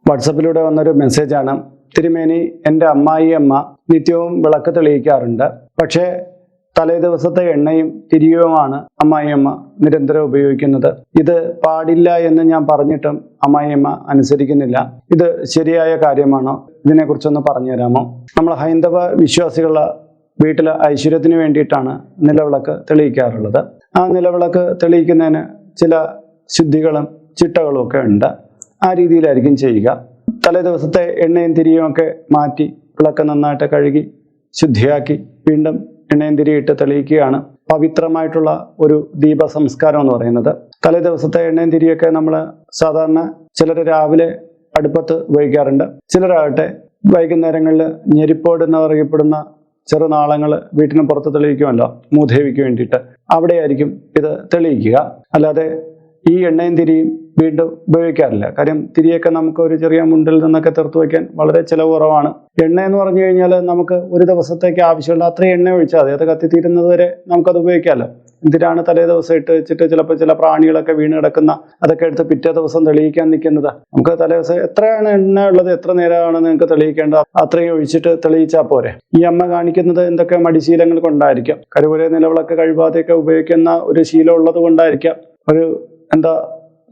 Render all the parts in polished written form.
വാട്സപ്പിലൂടെ വന്നൊരു മെസ്സേജാണ്. തിരുമേനി, എൻ്റെ അമ്മായിയമ്മ നിത്യവും വിളക്ക് തെളിയിക്കാറുണ്ട്. പക്ഷേ തലേ ദിവസത്തെ എണ്ണയും തിരിയുമാണ് അമ്മായിയമ്മ നിരന്തരം ഉപയോഗിക്കുന്നത്. ഇത് പാടില്ല എന്ന് ഞാൻ പറഞ്ഞിട്ടും അമ്മായിയമ്മ അനുസരിക്കുന്നില്ല. ഇത് ശരിയായ കാര്യമാണോ? ഇതിനെക്കുറിച്ചൊന്ന് പറഞ്ഞു തരാമോ? നമ്മൾ ഹൈന്ദവ വിശ്വാസികളുടെ വീട്ടിലെ ഐശ്വര്യത്തിന് വേണ്ടിയിട്ടാണ് നിലവിളക്ക് തെളിയിക്കാറുള്ളത്. ആ നിലവിളക്ക് തെളിയിക്കുന്നതിന് ചില ശുദ്ധികളും ചിട്ടകളും ഒക്കെ ഉണ്ട്. ആ രീതിയിലായിരിക്കും ചെയ്യുക. തലേ ദിവസത്തെ എണ്ണയും തിരിയും ഒക്കെ മാറ്റി വിളക്ക് നന്നായിട്ട് കഴുകി ശുദ്ധിയാക്കി വീണ്ടും എണ്ണയും തിരിയിട്ട് തെളിയിക്കുകയാണ് പവിത്രമായിട്ടുള്ള ഒരു ദീപ സംസ്കാരം എന്ന് പറയുന്നത്. തലേ ദിവസത്തെ എണ്ണയും തിരിയൊക്കെ നമ്മൾ സാധാരണ ചിലർ രാവിലെ അടുപ്പത്ത് ഉപയോഗിക്കാറുണ്ട്. ചിലരാകട്ടെ വൈകുന്നേരങ്ങളിൽ ഞെരിപ്പോട് എന്നറിയപ്പെടുന്ന ചെറുനാളങ്ങൾ വീട്ടിന് പുറത്ത് തെളിയിക്കുമല്ലോ, മൂദേവിക്ക് വേണ്ടിയിട്ട്. അവിടെയായിരിക്കും ഇത് തെളിയിക്കുക. അല്ലാതെ ഈ എണ്ണയും തിരിയും വീണ്ടും ഉപയോഗിക്കാറില്ല. കാര്യം തിരിയൊക്കെ നമുക്ക് ഒരു ചെറിയ മുണ്ടിൽ നിന്നൊക്കെ തീർത്ത് വയ്ക്കാൻ വളരെ ചിലവ് കുറവാണ്. എണ്ണ എന്ന് പറഞ്ഞു കഴിഞ്ഞാൽ നമുക്ക് ഒരു ദിവസത്തേക്ക് ആവശ്യമുള്ള അത്രയും എണ്ണ ഒഴിച്ചാൽ മതി. അത് കത്തിത്തീരുന്നത് വരെ നമുക്കത് ഉപയോഗിക്കാമല്ലോ. എന്തിനാണ് തലേ ദിവസം ഇട്ട് വെച്ചിട്ട് ചിലപ്പോൾ ചില പ്രാണികളൊക്കെ വീണ് കിടക്കുന്ന അതൊക്കെ എടുത്ത് പിറ്റേ ദിവസം തെളിയിക്കാൻ നിൽക്കുന്നത്? നമുക്ക് തലേ ദിവസം എത്രയാണ് എണ്ണ ഉള്ളത്, എത്ര നേരമാണ് നിങ്ങൾക്ക് തെളിയിക്കേണ്ടത്, അത്രയും ഒഴിച്ചിട്ട് തെളിയിച്ചാൽ പോരെ. ഈ അമ്മ കാണിക്കുന്നത് എന്തൊക്കെ മടിശീലങ്ങൾ കൊണ്ടായിരിക്കാം. കരുവരെ നിലവിളക്ക് കഴിവാതെയൊക്കെ ഉപയോഗിക്കുന്ന ഒരു ശീലം ഉള്ളത് കൊണ്ടായിരിക്കാം. ഒരു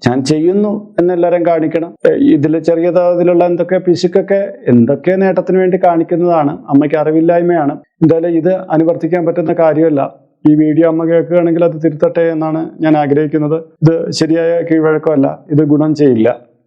ഞാൻ ചെയ്യുന്നു എന്നെല്ലാവരും കാണിക്കണം. ഇതിൽ ചെറിയ തോതിലുള്ള എന്തൊക്കെ പിശുക്കൊക്കെ എന്തൊക്കെ നേട്ടത്തിന് വേണ്ടി കാണിക്കുന്നതാണ്. അമ്മയ്ക്ക് അറിവില്ലായ്മയാണ്. എന്തായാലും ഇത് അനുവർത്തിക്കാൻ പറ്റുന്ന കാര്യമല്ല. ഈ വീഡിയോ അമ്മ കേൾക്കുകയാണെങ്കിൽ അത് തിരുത്തട്ടെ എന്നാണ് ഞാൻ ആഗ്രഹിക്കുന്നത്. ഇത് ശരിയായ കീഴ്വഴക്കമല്ല. ഇത് ഗുണം ചെയ്യില്ല.